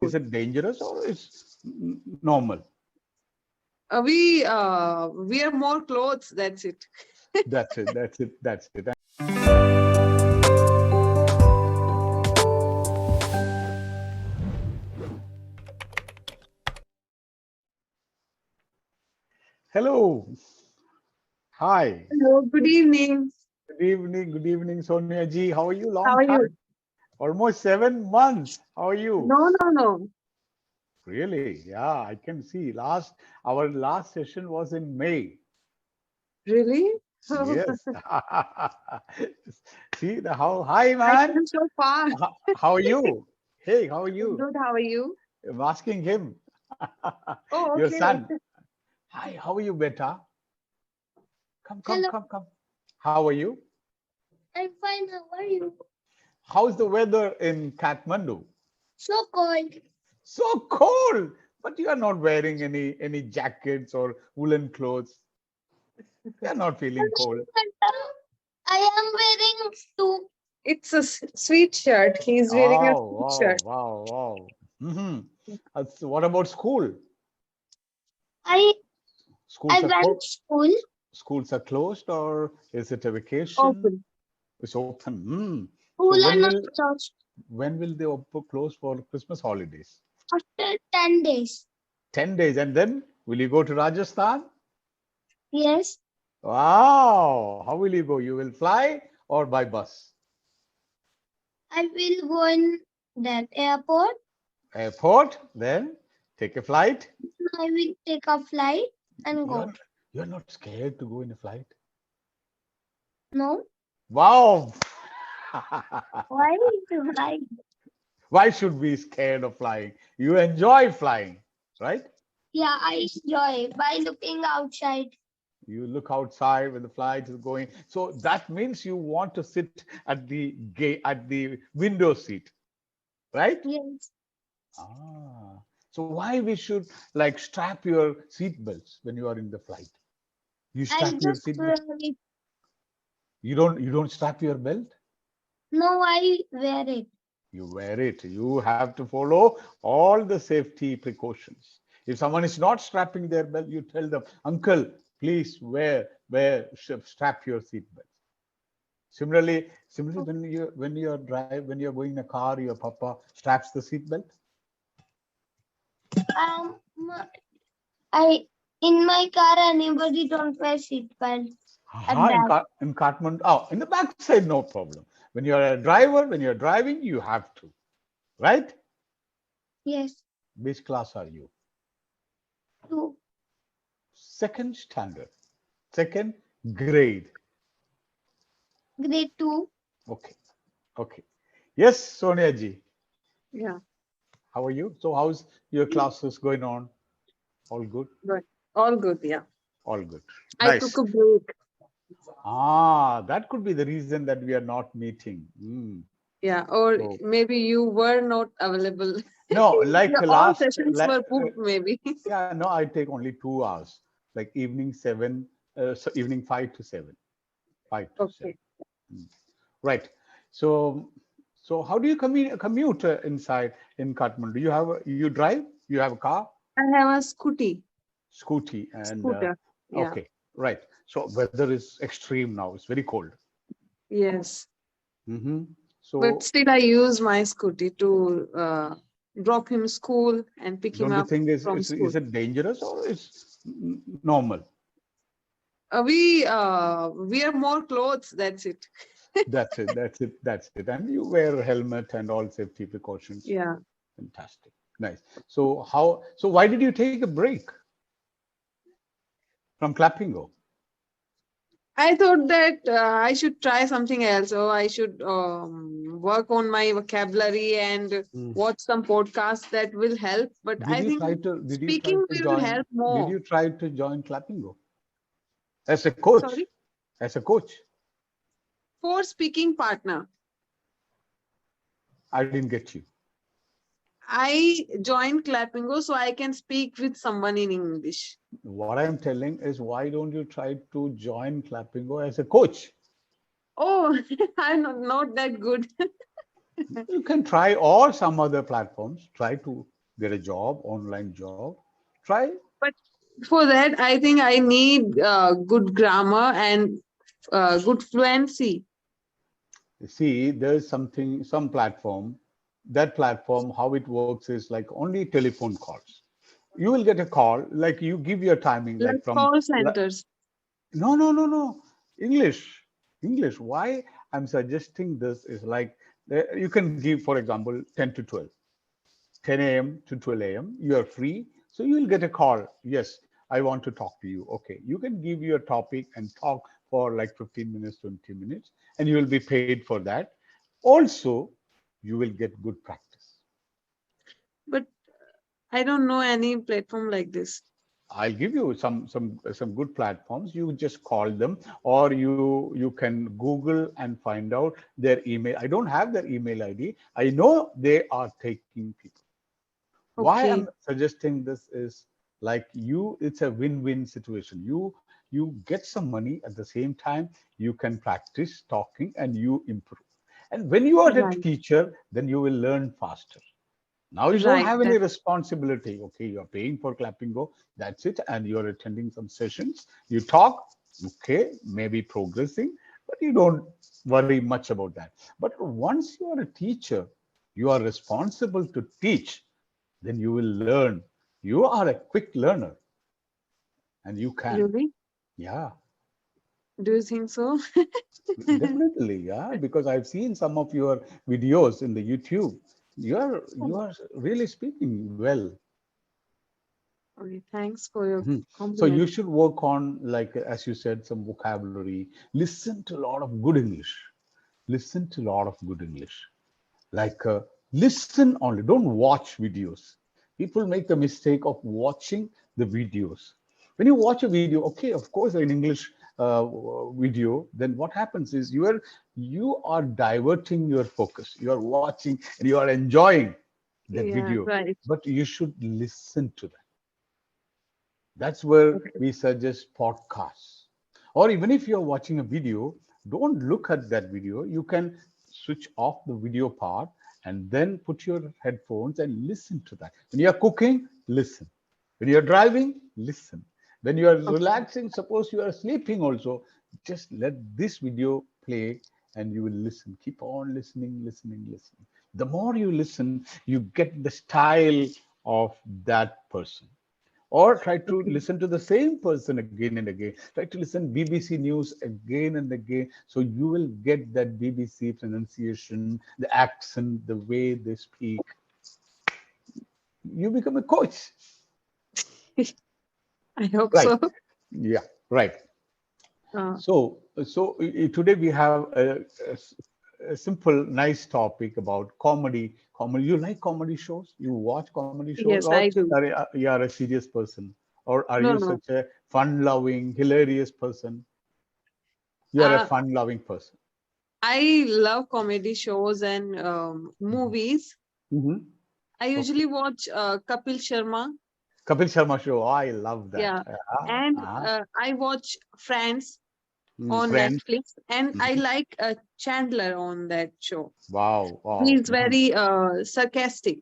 Is it dangerous or it's normal? We wear more clothes. That's it. That's it. That's it. That's it. Hello. Hi. Hello. Good evening. Good evening. Good evening, Sonia ji. How are you? How Long are time. you? Almost 7 months. How are you? No. Really? Yeah, I can see. Our last session was in May. Really? Yes. See how hi I man. came so far. How are you? Hey, how are you? Good. How are you? I'm asking him. Oh, Your okay. son. Hi, how are you, beta? Come, come, Hello, come, come. How are you? I'm fine. How are you? How's the weather in Kathmandu? So cold. So cold, but you are not wearing any jackets or woolen clothes. You are not feeling cold. I am wearing two. It's a sweet shirt. He's wearing a Oh, sweet wow, shirt. wow, wow. Mm-hmm. So what about school? I Schools are went school schools are closed, or is it a vacation? Open. It's open. Hmm. So school are not closed when will they close for Christmas holidays? after 10 days. 10 days, and then will you go to Rajasthan? Yes, Wow. How will you go? You will fly or by bus? I will go in that airport. Airport, then take a flight. I will take a flight and go. You're you're not scared to go in a flight? No, Wow. why to fly? Why should we be scared of flying? You enjoy flying, right? Yeah, I enjoy by looking outside. You look outside when the flight is going. So that means you want to sit at the gate, at the window seat, right? Yes, Ah. So why we should like strap your seat belts when you are in the flight? You I strap your just seat wear belt. it. You don't strap your belt. No, I wear it. You wear it. You have to follow all the safety precautions. If someone is not strapping their belt, you tell them, Uncle, please strap your seat belt. Similarly, when you're going in a car, your papa straps the seat belt. Um, I in my car anybody don't wear seat belt at Aha, back. in Kathmandu, oh, in the back side, no problem. When you're a driver, when you're driving, you have to, right? Yes, Which class are you? two. Second standard, second grade. Grade two. Okay, okay. Yes, Sonia ji, Yeah. how are you? So how's your classes going on? All good? But all good. Yeah. All good. I took Nice. a break. Ah, that could be the reason that we are not meeting. Yeah. Or So maybe you were not available. no, like All last, sessions were booked. Maybe. yeah, no, I take only 2 hours, like evening 7, so evening 5 to 7, 5 to 7. Okay. Mm. Right. So, so how do you commute inside in Kathmandu? You drive? You have a car, I have a scooty, and scooter. Yeah. okay, right. So weather is extreme now. It's very cold. Yes. Hmm. But So still, I use my scooty to drop him school and pick him don't you up think from is school. it dangerous or it's normal? We wear more clothes. That's it. That's it. That's it. That's it. And you wear a helmet and all safety precautions. Yeah. Fantastic. Nice. So how? So why did you take a break from Clapingo? I thought that I should try something else. So I should work on my vocabulary and watch some podcasts that will help. But I think Did you try speaking to will join? help Did more. you try to join Clapingo as a coach? Sorry, As a coach? for speaking partner. I didn't get you. I joined Clapingo so I can speak with someone in English. What I'm telling is, why don't you try to join Clapingo as a coach? Oh, I'm not that good. You can try, or some other platforms. Try to get a job, online job. Try. But for that, I think I need good grammar and good fluency. See, there's some platform. That platform, how it works is like only telephone calls. You will get a call, like you give your timing, Like like from, call centers. no, no, no, no. English. English. Why I'm suggesting this is like you can give, for example, 10 to 12, 10 a.m. to 12 a.m. You are free. So you will get a call. Yes, I want to talk to you. Okay. You can give your topic and talk for like 15 minutes, 20 minutes, and you will be paid for that. Also, you will get good practice. But I don't know any platform like this. I'll give you some good platforms. You just call them, or you can Google and find out their email. I don't have their email ID. I know they are taking people. Why Okay. I'm suggesting this is like it's a win-win situation. You get some money at the same time. You can practice talking and you improve. And when you are a Right. teacher, then you will learn faster. Now you don't Right. have any That, responsibility. Okay, you're paying for Clapingo, that's it, and you're attending some sessions. You talk, okay, maybe progressing, but you don't worry much about that. But once you are a teacher, you are responsible to teach, then you will learn. You are a quick learner, and you can. really? Yeah, Do you think so? definitely. Yeah, because I've seen some of your videos in the YouTube. You are really speaking well. Okay, thanks for your Mhm. So you compliment. should work on, like as you said, some vocabulary. Listen to a lot of good English. Listen to a lot of good English. Like listen only. Don't watch videos. People make the mistake of watching the videos. When you watch a video, okay, of course, in English video, then what happens is you are diverting your focus. You are watching and you are enjoying that Yeah, video, right. but you should listen to that. That's where Okay. we suggest podcasts. Or even if you're watching a video, don't look at that video. You can switch off the video part and then put your headphones and listen to that. When you're cooking, listen. When you're driving, listen. When you are Okay. relaxing, suppose you are sleeping also, just let this video play and you will listen. Keep on listening, listening, listening. The more you listen, you get the style of that person, or try to Okay. listen to the same person again and again. Try to listen BBC News again and again, so you will get that BBC pronunciation, the accent, the way they speak. You become a coach. I hope Right. so. Yeah, right. Uh, So today we have a simple nice topic about comedy. You like comedy shows? You watch comedy shows, yes, or I do. you are a serious person, or are No, you no. such a fun loving hilarious person? You are a Uh, fun loving person. I love comedy shows and movies. Mm-hmm. I Okay. usually watch Kapil Sharma. Kapil Sharma show. Oh, I love that. Yeah. And Uh-huh. I watch Friends on Friends. Netflix, and I Mhm. like Chandler on that show. Wow, wow. He's very sarcastic.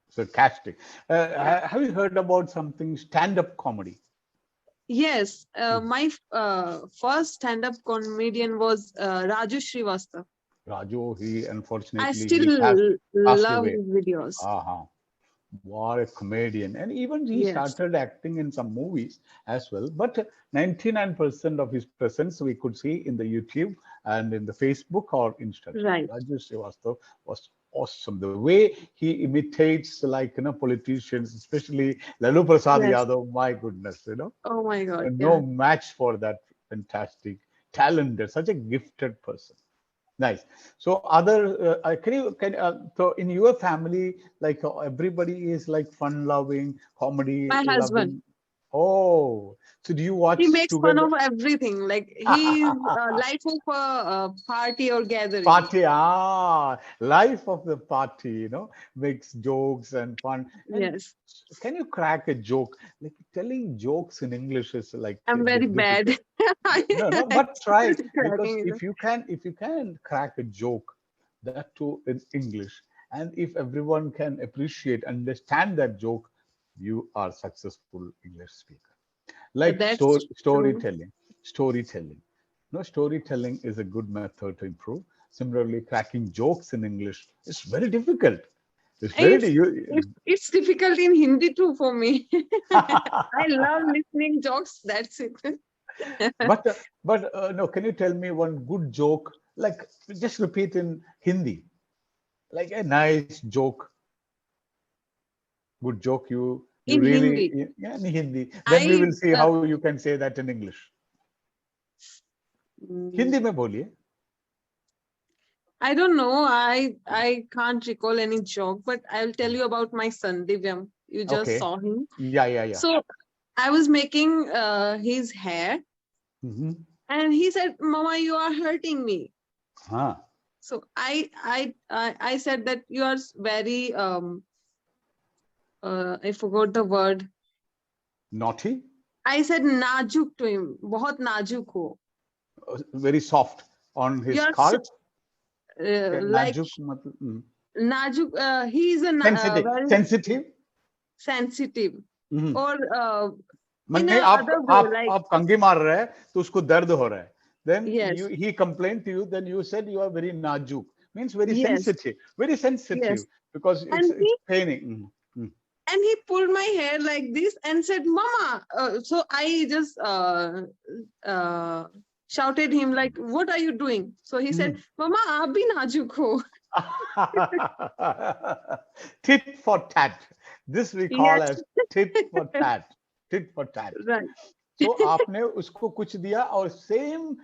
Sarcastic. Yeah. Have you heard about something stand-up comedy? Yes, Mm. my first stand-up comedian was Raju Srivastav. Raju, he I unfortunately he still passed love away. his videos. Uh-huh. What a comedian. And even he Yes, started acting in some movies as well. But 99% of his presence we could see in the YouTube and in the Facebook or Instagram. right. Raju Srivastava was awesome. The way he imitates, like, politicians, especially Lalu Prasad Yes. Yadav, my goodness, Oh my God. no Yeah. match for that fantastic, talented, such a gifted person. Nice. So so in your family, like everybody is like fun loving, comedy My husband. loving. Oh, so do you He watch makes fun together? of everything. Like he's life of a party or gathering. Party, life of the party, makes jokes and fun. And Yes, can you crack a joke? Like telling jokes in English is like a I'm very bit bad. difficult. No, no, I but try, because cracking it. if you can crack a joke, that too in English, And if everyone can appreciate, understand that joke, you are successful English speaker. Like That's true. storytelling. No, storytelling is a good method to improve. Similarly, cracking jokes in English is very difficult. It's very It's it's difficult in Hindi too for me. I love listening jokes. That's it. but no, can you tell me one good joke? Like just repeat in Hindi, like a nice joke, good joke you In really, Hindi, yeah, in Hindi. Then we I will see how you can say that in English. mm, Hindi में बोलिए. I don't know. I can't recall any joke, but I'll tell you about my son Divyam. You just Okay. saw him. Yeah. So I was making his hair, Mm-hmm. and he said, "Mama, you are hurting me." Huh. So I said that you are very I forgot the word. Naughty. I said najuk to him. बहुत नाजुक हो. Very soft on his You're scalp. Okay, like नाजुक मतलब najuk. He is a sensitive. very Sensitive. sensitive, Mm-hmm. or in नहीं a आप other way, like आप कंघी मार रहे हैं तो उसको दर्द हो रहा है. Then yes, he complained to you. Then you said you are very najuk. Means very yes, sensitive. Very sensitive yes. because And it's paining. Mm-hmm. he pulled my hair like this and said, "Mama." So I just shouted him like, "What are you doing?" So he said, "Mama, आप भी नाजुक हो." Tit for tat. This we call Yes, as tit for tat. Tit for tat. right. So आपने उसको कुछ दिया और same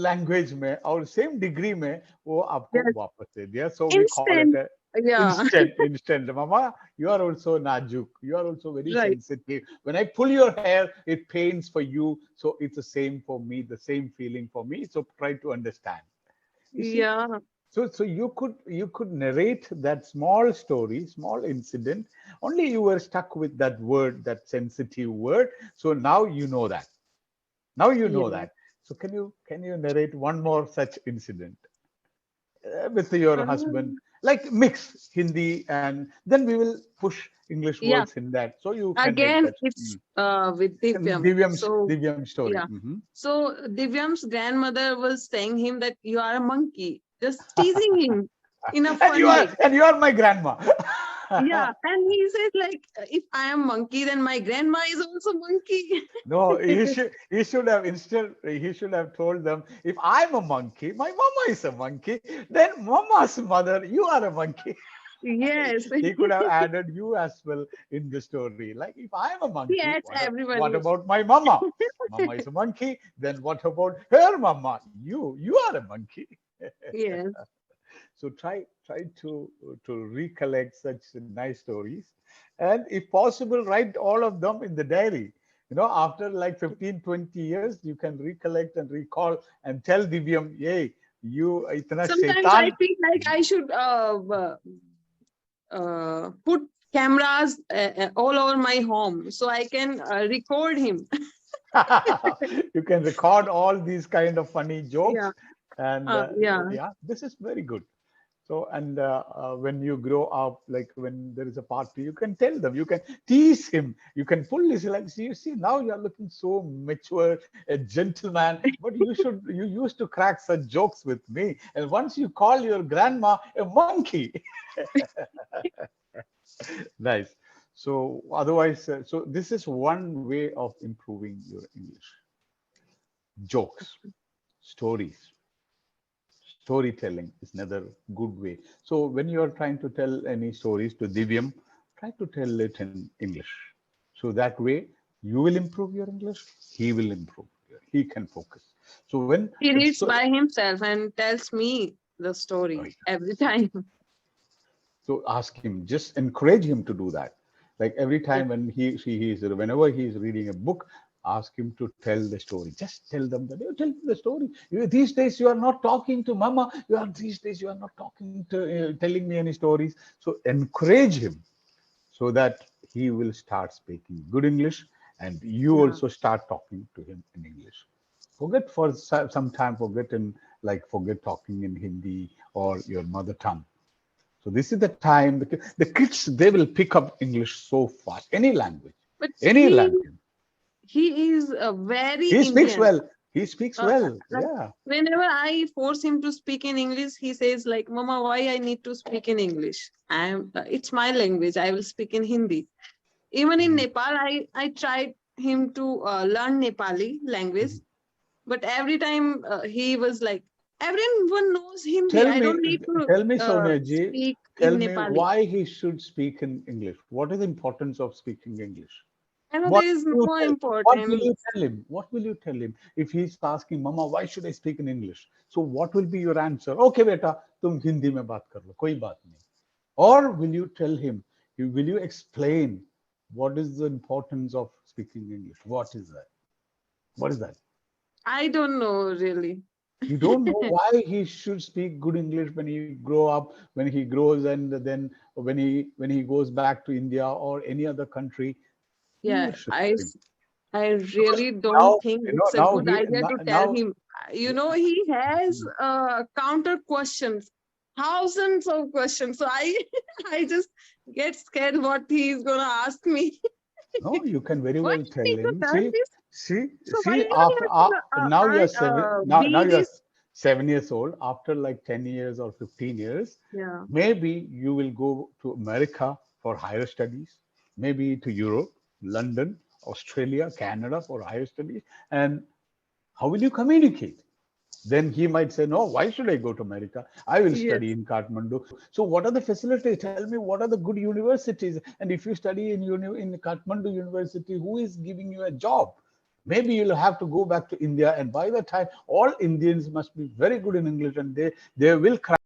language में और सेम डिग्री में वो आपको Yes, वापस दे दिया. So we call it instant. a Yeah, instant. Mama, you are also najuk. You are also very right. sensitive. When I pull your hair, it pains for you. So it's the same for me, the same feeling for me. So try to understand. You see, Yeah, so you could narrate that small story, small incident. Only you were stuck with that word, that sensitive word. So now you know that. Now you know yeah. that. So can you narrate one more such incident with your husband? Um, Like mix Hindi and then we will push English yeah. words in that. So you can make Again, that it's with Divyam. Divyam's So Divyam story. yeah. So Divyam's grandmother was telling him that you are a monkey, just teasing him in a and you fun are way. and you are my grandma. Yeah, and he says like, if I am monkey, then my grandma is also monkey. No, he should have instead he should have told them, if I'm a monkey, my mama is a monkey, then mama's mother, you are a monkey. Yes, He could have added you as well in the story. Like if I'm a he monkey, adds what everyone. about my mama? Mama is a monkey. Then what about her mama? You are a monkey. Yes. So try to recollect such nice stories, and if possible, write all of them in the diary. After like 15, 20 years, you can recollect and recall and tell Divyam, hey, you itna Sometimes I shaitan. feel like I should put cameras all over my home so I can record him. You can record all these kind of funny Yeah. jokes, and Yeah. yeah, this is very good. So, and when you grow up, like when there is a party, you can tell them, you can tease him, you can pull his like, see, you see, now you are looking so mature, a gentleman, but you used to crack such jokes with me. And once you call your grandma a monkey. Nice. So, otherwise, so this is one way of improving your English. Jokes, stories. Storytelling is another good way. So when you are trying to tell any stories to Divyam, try to tell it in English. So that way you will improve your English, he will improve. He can focus. So when He it's reads so, by himself and tells me the oh, story yeah. every time. So ask him, just encourage him to do that. Like every time when whenever he is reading a book, ask him to tell the story. Just tell them that you tell the story. These days you are not talking to mama. These days you are not talking to telling me any stories. So encourage him so that he will start speaking good English, and you Yeah. also start talking to him in English. Forget for some time, forget talking in Hindi or your mother tongue. So this is the time because the kids, they will pick up English so fast. Any language, But any language. he is very He speaks Indian. well. He speaks well. Like Yeah. whenever I force him to speak in English, he says like, "Mama, why I need to speak in English? It's my language. I will speak in Hindi." Even in Mhm. Nepal, I tried him to learn Nepali language, but every time he was like, "Everyone knows Hindi. Tell I me, don't need to tell me, Sonia ji, speak tell in me Nepali." why he should speak in English. What is the importance of speaking English? I know What there is will you no tell? What will you importance. tell him? What will you tell him if he's asking, Mama, why should I speak in English? So what will be your answer? Okay, beta, tum Hindi mein baat kar lo, koi baat nahi. Or will you tell him? Will you explain what is the importance of speaking English? What is that? What is that? I don't know really. You don't know why he should speak good English when he grow up, when he grows, and then when he goes back to India or any other country. You Yeah, should tell him. I Because really don't now, think you know, it's a now good he idea to tell now him. He has counter questions, thousands of questions. So I I just get scared what he is gonna ask me. no, you can very Why well you tell need to him. learn this? So why See. you After have to now you're now be you're this? 7 years old. After like 10 years or 15 years, Yeah. maybe you will go to America for higher studies, maybe to Europe, London, Australia, Canada for higher studies. And how will you communicate? Then he might say, no, why should I go to America? I will study Yes. in Kathmandu. So what are the facilities? Tell me what are the good universities? And if you study in Kathmandu University, who is giving you a job? Maybe you'll have to go back to India. And by the time, all Indians must be very good in English and they will crack